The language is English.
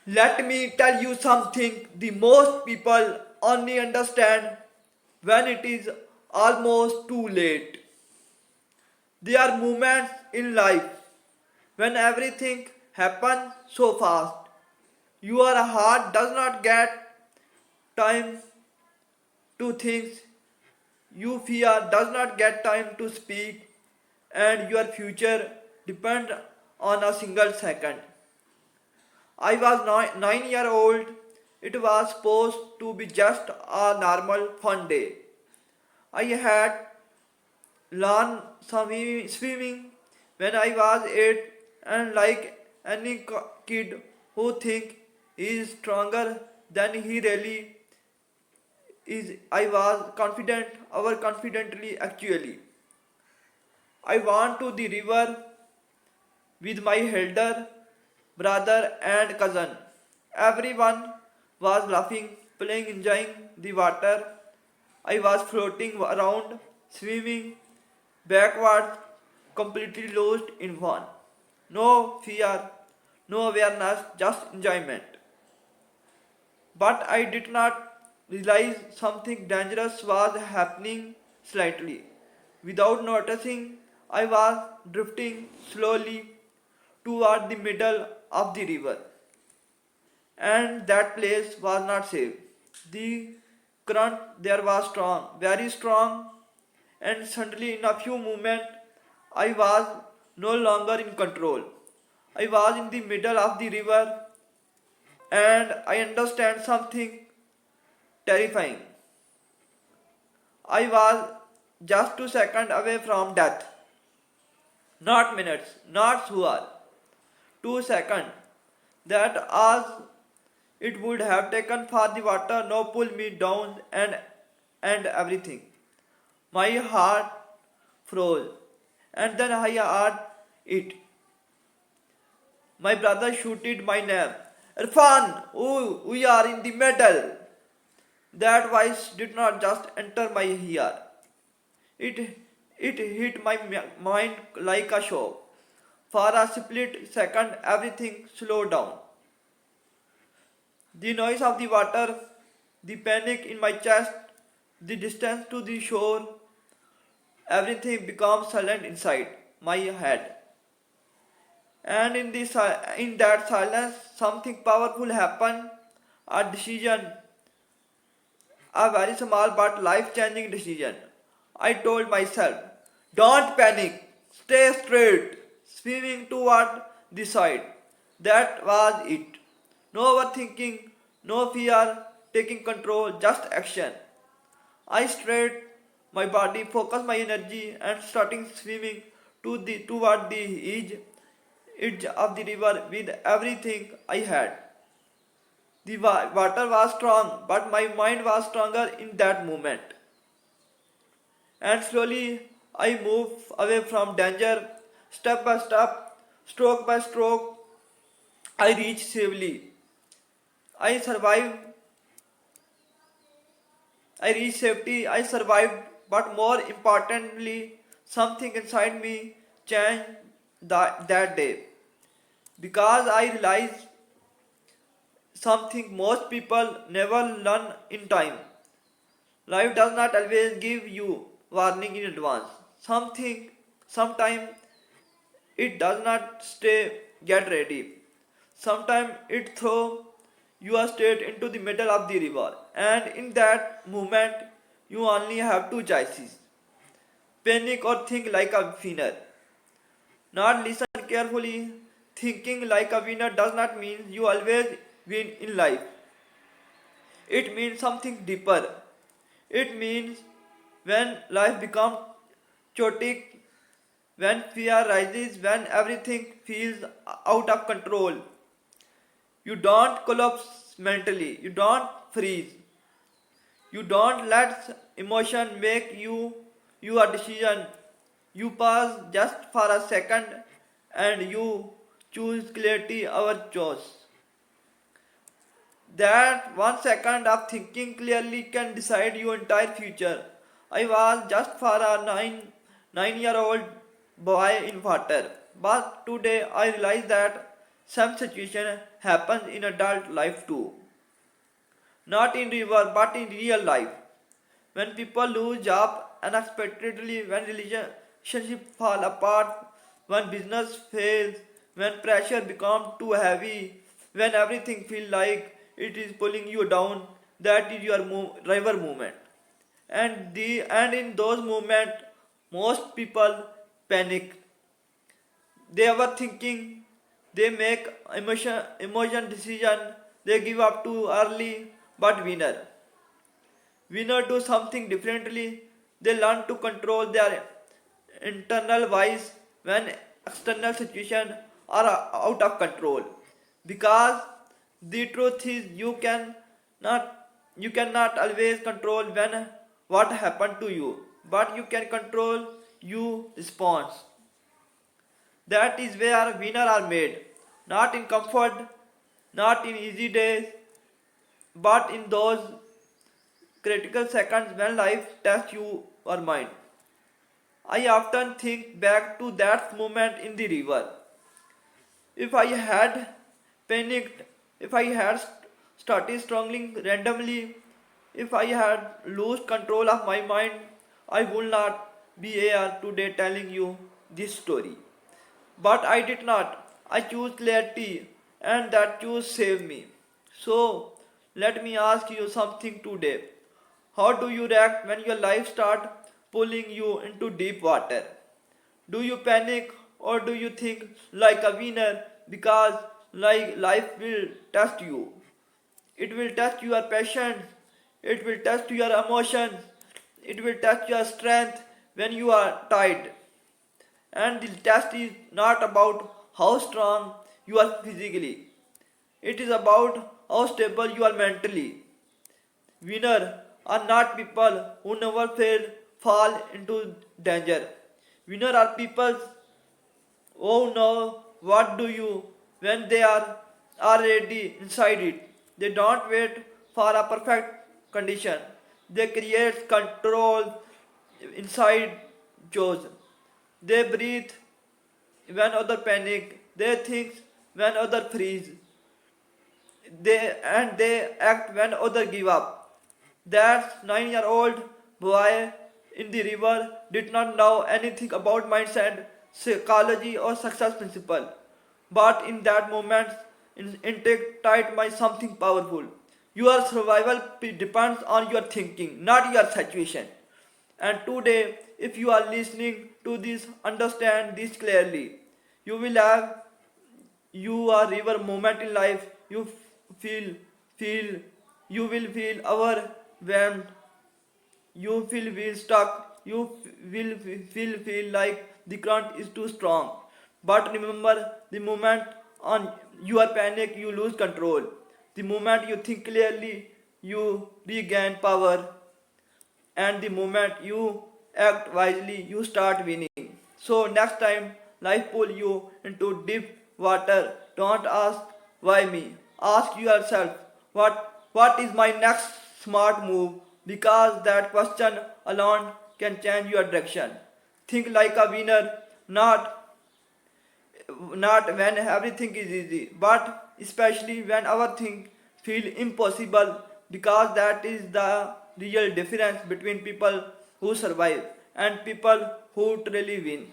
Let me tell you something the most people only understand when it is almost too late. There are moments in life when everything happens so fast. Your heart does not get time to think, you fear does not get time to speak, and your future depends on a single second. I was 9 year old. It was supposed to be just a normal fun day. I had learned swimming when I was 8, and like any kid who think he is stronger than he really is, I was confident, overconfidently actually. I went to the river with my elder brother and cousin. Everyone was laughing, playing, enjoying the water. I was floating around, swimming backwards, completely lost in fun. No fear, no awareness, just enjoyment. But I did not realize something dangerous was happening slightly. Without noticing, I was drifting slowly toward the middle of the river, and that place was not safe. The current there was strong, very strong, and suddenly in a few moments I was no longer in control. I was in the middle of the river, and I understand something terrifying. I was just 2 seconds away from death. Not minutes, not hours. 2 seconds. That as it would have taken for the water now pull me down and everything. My heart froze. And then I heard it. My brother shouted my name. Irfan, ooh, we are in the middle. That voice did not just enter my ear. It, it hit my mind like a shock. For a split second, everything slowed down. The noise of the water, the panic in my chest, the distance to the shore, everything becomes silent inside my head. And in that silence, something powerful happened. A decision, a very small but life-changing decision. I told myself, "Don't panic. Stay straight." Swimming toward the side. That was it. No overthinking, no fear, taking control, just action. I straightened my body, focused my energy, and starting swimming toward the edge of the river with everything I had. The water was strong, but my mind was stronger in that moment. And slowly I moved away from danger, step by step, stroke by stroke. I reached safely. I survived. I reached safety. I survived. But more importantly, something inside me changed that day. Because I realized something most people never learn in time. Life does not always give you warning in advance. Sometimes it does not stay get ready. Sometimes it throw you are straight into the middle of the river, and in that moment you only have two choices: panic or think like a winner. Not listen carefully. Thinking like a winner does not mean you always win in life. It means something deeper. It means when life becomes chaotic, when fear rises, when everything feels out of control, you don't collapse mentally, you don't freeze, you don't let emotion make you your decision. You pause just for a second and you choose clarity over choice. That 1 second of thinking clearly can decide your entire future. I was just for a nine year old boy in water. But today I realize that Some situation happens in adult life too. Not in river but in real life. When people lose job unexpectedly, when relationship fall apart, when business fails, when pressure becomes too heavy, when everything feels like it is pulling you down, that is your river movement. And in those moments, most people panic. They overthinking, they make emotion decision, they give up too early. But winner do something differently. They learn to control their internal voice when external situations are out of control. Because the truth is not you cannot always control when what happened to you, but you can control you response. That is where winners are made. Not in comfort, not in easy days, but in those critical seconds when life tests your mind. I often think back to that moment in the river. If I had panicked, if I had started struggling randomly, if I had lost control of my mind, I would not be here today telling you this story. But I did not. I chose clarity, and that choose saved me. So, let me ask you something today. How do you react when your life start pulling you into deep water? Do you panic or do you think like a winner because like life will test you? It will test your patience, it will test your emotions, it will test your strength when you are tired. And the test is not about how strong you are physically, it is about how stable you are mentally. Winners are not people who never fall into danger. Winners are people who know what do you when they are already inside it. They don't wait for a perfect condition. They create control inside chose. They breathe when other panic. They think when other freeze. They act when others give up. That 9-year-old boy in the river did not know anything about mindset, psychology, or success principle. But in that moment, intake taught me something powerful. Your survival depends on your thinking, not your situation. And today, if you are listening to this, understand this clearly. You will have you are river moment in life you feel you will feel overwhelmed, you feel stuck, you feel like the current is too strong. But remember, the moment on you are panic you lose control. The moment you think clearly you regain power, and the moment you act wisely, you start winning. So next time life pull you into deep water, don't ask why me. Ask yourself what is my next smart move, because that question alone can change your direction. Think like a winner, not when everything is easy, but especially when our things feel impossible, because that is the real difference between people who survive and people who truly win.